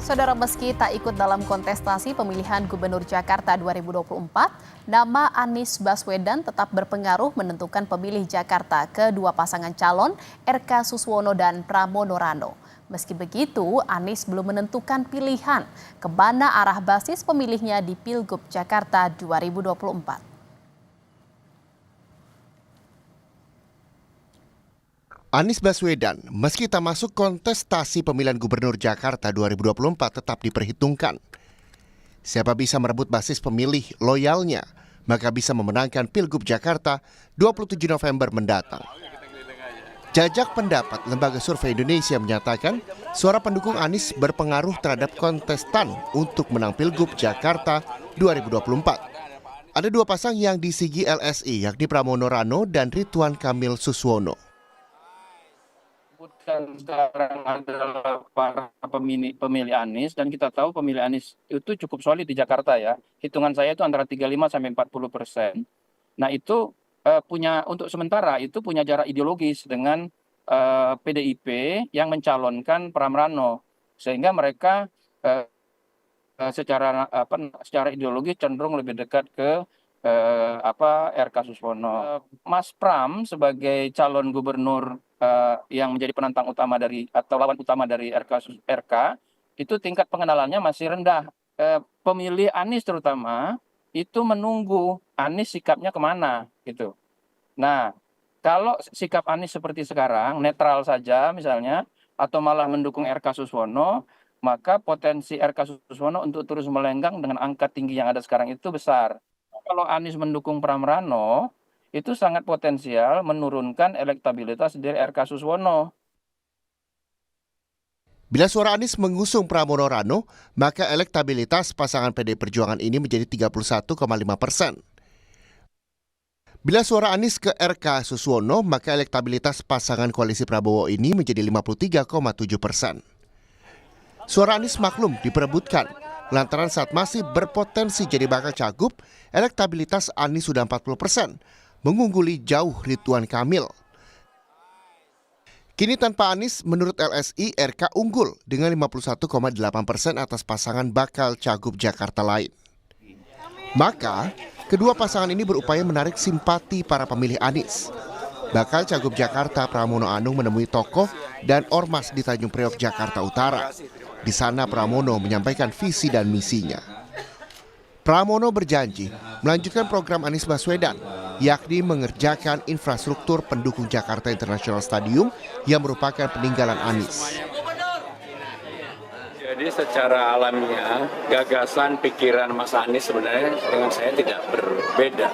Saudara, meski tak ikut dalam kontestasi pemilihan Gubernur Jakarta 2024, nama Anies Baswedan tetap berpengaruh menentukan pemilih Jakarta kedua pasangan calon RK Suswono dan Pramono Rano. Meski begitu, Anies belum menentukan pilihan kemana arah basis pemilihnya di Pilgub Jakarta 2024. Anies Baswedan, meski tak masuk kontestasi pemilihan Gubernur Jakarta 2024 tetap diperhitungkan. Siapa bisa merebut basis pemilih loyalnya, maka bisa memenangkan Pilgub Jakarta 27 November mendatang. Jajak pendapat Lembaga Survei Indonesia menyatakan suara pendukung Anies berpengaruh terhadap kontestan untuk menang Pilgub Jakarta 2024. Ada dua pasang yang disigi LSI, yakni Pramono Rano dan Ridwan Kamil Suswono. Sekarang adalah para pemilih Anies, dan kita tahu pemilih Anies itu cukup solid di Jakarta ya. Hitungan saya itu antara 35-40%. Nah itu untuk sementara itu punya jarak ideologis dengan PDIP yang mencalonkan Pram Rano, sehingga mereka secara ideologis cenderung lebih dekat ke RK Suswono. Mas Pram sebagai calon gubernur yang menjadi penantang utama atau lawan utama dari RK itu tingkat pengenalannya masih rendah. Pemilih Anies terutama itu menunggu Anies sikapnya kemana gitu. Nah, kalau sikap Anies seperti sekarang netral saja misalnya atau malah mendukung RK Suswono, maka potensi RK Suswono untuk terus melenggang dengan angka tinggi yang ada sekarang itu besar. Kalau Anies mendukung Pram Rano, itu sangat potensial menurunkan elektabilitas dari RK Suswono. Bila suara Anies mengusung Pramono Rano, maka elektabilitas pasangan PDI Perjuangan ini menjadi 31,5%. Bila suara Anies ke RK Suswono, maka elektabilitas pasangan koalisi Prabowo ini menjadi 53,7%. Suara Anies maklum diperebutkan, lantaran saat masih berpotensi jadi bakal cagup, elektabilitas Anies sudah 40%, mengungguli jauh Ridwan Kamil. Kini tanpa Anies, menurut LSI, RK unggul dengan 51,8% atas pasangan bakal cagup Jakarta lain. Maka, kedua pasangan ini berupaya menarik simpati para pemilih Anies. Bakal cagup Jakarta Pramono Anung menemui tokoh dan ormas di Tanjung Priok, Jakarta Utara. Di sana Pramono menyampaikan visi dan misinya. Pramono berjanji melanjutkan program Anies Baswedan, yakni mengerjakan infrastruktur pendukung Jakarta International Stadium yang merupakan peninggalan Anies. Jadi secara alamiah, gagasan pikiran Mas Anies sebenarnya dengan saya tidak berbeda.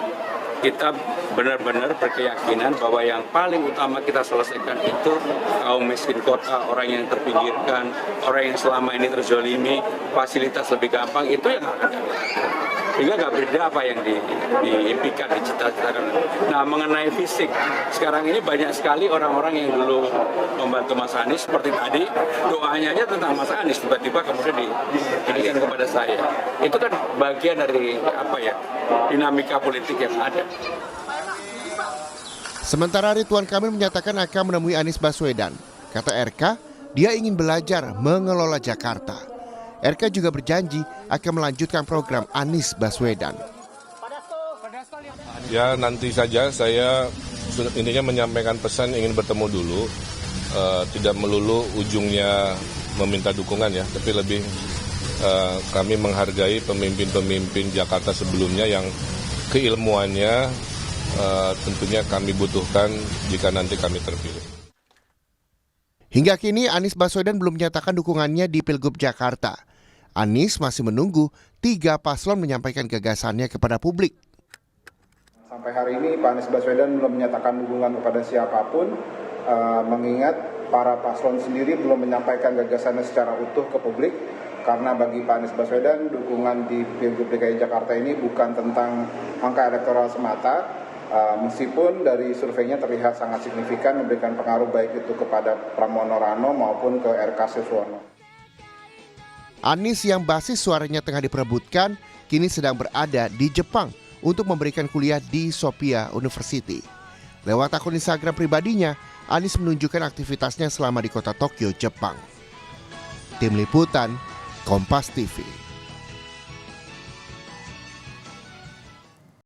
Kita benar-benar berkeyakinan bahwa yang paling utama kita selesaikan itu kaum miskin kota, orang yang terpinggirkan, orang yang selama ini terzolimi, fasilitas lebih gampang, itu yang akan kami lakukan. Sehingga nggak beda apa yang diimpikan, dicita-citakan. Nah, mengenai fisik, sekarang ini banyak sekali orang-orang yang dulu membantu Mas Anies, seperti tadi, doanya aja tentang Mas Anies, tiba-tiba kemudian diberikan kepada saya. Itu kan bagian dari dinamika politik yang ada. Sementara Ridwan Kamil menyatakan akan menemui Anies Baswedan. Kata RK, dia ingin belajar mengelola Jakarta. RK juga berjanji akan melanjutkan program Anies Baswedan. Ya, nanti saja saya intinya menyampaikan pesan ingin bertemu dulu. Tidak melulu ujungnya meminta dukungan ya, tapi lebih kami menghargai pemimpin-pemimpin Jakarta sebelumnya yang keilmuannya tentunya kami butuhkan jika nanti kami terpilih. Hingga kini Anies Baswedan belum menyatakan dukungannya di Pilgub Jakarta. Anies masih menunggu 3 paslon menyampaikan gagasannya kepada publik. Sampai hari ini Pak Anies Baswedan belum menyatakan dukungan kepada siapapun, mengingat para paslon sendiri belum menyampaikan gagasannya secara utuh ke publik. Karena bagi Pak Anies Baswedan, dukungan di Pilgub DKI Jakarta ini bukan tentang angka elektoral semata, meskipun dari surveinya terlihat sangat signifikan memberikan pengaruh baik itu kepada Pramono Rano maupun ke RK Suswono. Anies yang basis suaranya tengah diperebutkan, kini sedang berada di Jepang untuk memberikan kuliah di Sophia University. Lewat akun Instagram pribadinya, Anies menunjukkan aktivitasnya selama di kota Tokyo, Jepang. Tim Liputan, Kompas TV.